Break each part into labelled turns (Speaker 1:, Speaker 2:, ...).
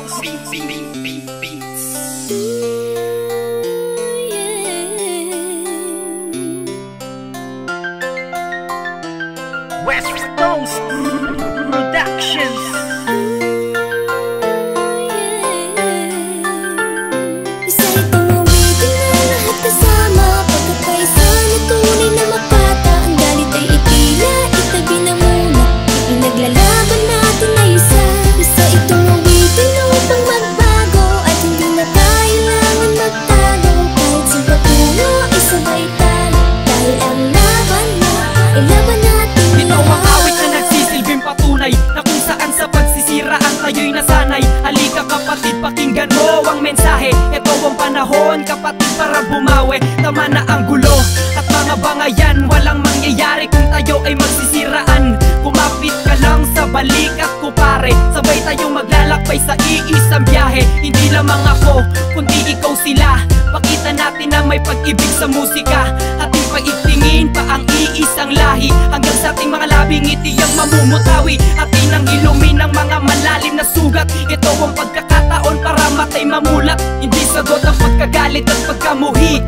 Speaker 1: West Coast Productions.
Speaker 2: Isa itong awitin na lahat kasama, pagkakaisa na tunay na makata. Ang galit ay itila, itabi na muna, ipinaglalaban natin na isa. Isa itong awitin na upang magbago, at hindi na kailangan magtago. Kahit sa patungo, isabay tayo, dahil ang laban na ay laban natin.
Speaker 3: Ito ang awit na nagsisilbing patunay na kung saan sa pagsisiraan tayo'y nasanay. Halika kapatid, pakinggan mo ang mensahe. Ito ang panahon kapatid para bumawi. Tama na ang gulo at mga bangayan, walang mangyayari kung tayo ay magsisiraan. Kumapit ka lang sa balikat ko pare, sabay tayong maglalakbay sa iisang biyahe. Hindi lamang ako, kundi ikaw sila. Pakita natin na may pag-ibig sa musika, ating paigtingin pa ang iisang lahi. Hanggang sa ating mga labing ngiti ang mamumutawi, atin ang ilumin ng mga malalim na sugat. Ito ang pagkakataon para matay mamulat. Hindi sagot ang pagkagalit at pagkamuhi,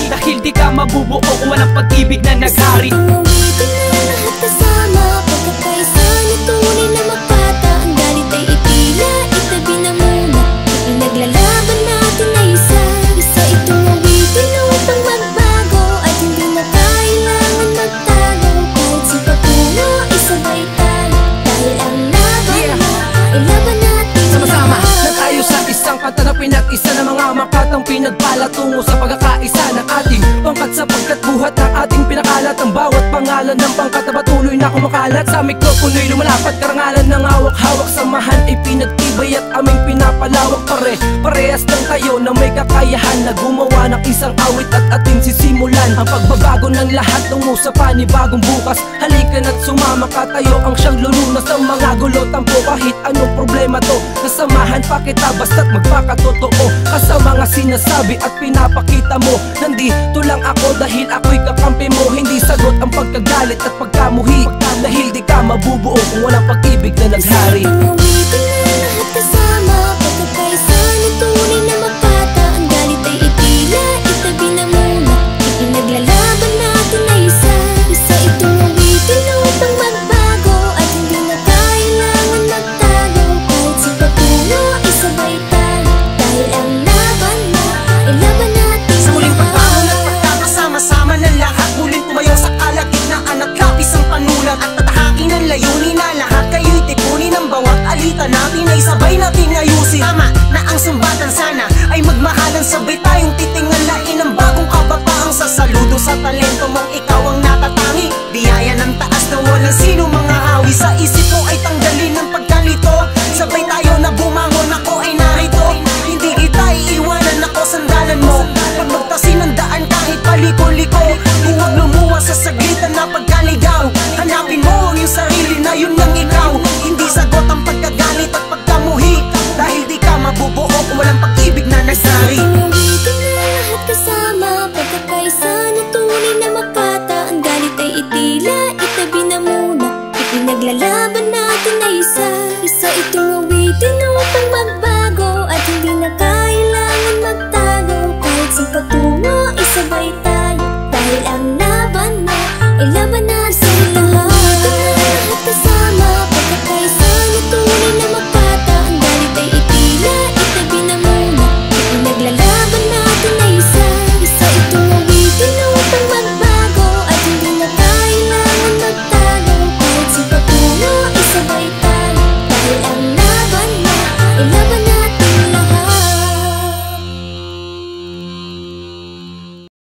Speaker 3: dahil di ka mabubuo kung walang pag-ibig na naghari.
Speaker 2: Ang awitin na lahat kasama, pagkakaisa na tunay na makata. Ang galit ay itila, itabi na muna, ipinaglalaban natin na isa. Isa itong awitin na upang magbago, at hindi na kailangan magtago. Kahit sa patungo, isabay tayo, dahil ang laban na ay laban natin.
Speaker 3: Sama-sama na tayo sa isang kanta na pinag-isa ng mga makatang pinagpala tungo sa pagkakaisa ng ating pangkat, sapagkat buhat ng ating pinakalat. Ang bawat pangalan ng pangkat na patuloy na kumakalat sa mikropono'y lumalapat. Karangalan ng hawak-hawak, samahan ay pinagtibay at aming pinapalawak. Parehas lang tayo na may kakayahan na gumawa ng isang awit at ating sisimulan ang pagbabago ng lahat tungo sa panibagong bukas. Halika na't sumama ka, tayo ang siyang lulunas ng mga gulo. Tampo kahit anong problema to, nasamahan pa kita basta't magpakatotoo ka sa mga sinasabi at pinapakita mo. Nandito lang ako dahil ako'y kakampi mo. Hindi sagot ang pagkagalit at pagkamuhi, dahil di ka mabubuo kung walang pag-ibig na naghari.
Speaker 2: Ang awitin na lahat kasama, pagkakaisa na tunay na makata. Ang galit ay itila, itabi na muna, ipinaglalaban natin na isa. Isa itong awitin na upang magbago, at hindi na kailangan magtago. Kahit sa patungo, isabay tayo, dahil ang laban na ay laban natin.
Speaker 4: Sa muling pagbangon at pagkakasama-sama ng lahat, muling tumayo sa kalagitnaan at lapis ang panulat. At tatahakin ang layunin na lahat kayo'y tipunin. Ang bawat alita natin ay sabay nating ayusin. Tama na ang sumbatan, sana ay magmahalan. Sabay tayong titingalain ang bagong kabataang sasaludo sa talento mong ikaw ang natatangi. Biyaya ng taas na walang sino mga hawi. Sa isip ko ay tanggalin ng pagkalito. Sabay tayo na bumangon, ako ay narito. Hindi kita iiwanan, ako sandalan mo. Pag magtasin ng daan kahit paliko-liko, huwag lumuwas sa saglitan na pagkaligaw. Hanapin mo ang iyong sarili na yun ang ikaw. Hindi sagot ang pagkagalit at pagkamuhi, dahil di ka mabubuo kung walang pag-ibig na nagsari.
Speaker 2: Ang awitin na lahat kasama, pagkakaisa na tunay na makata. Ang galit ay itila, itabi na muna, ipinaglalaban natin na isa. Isa itong awitin na upang magbago, at hindi na kailangan magtago. Kahit sa patungo, isabay tayo, dahil ang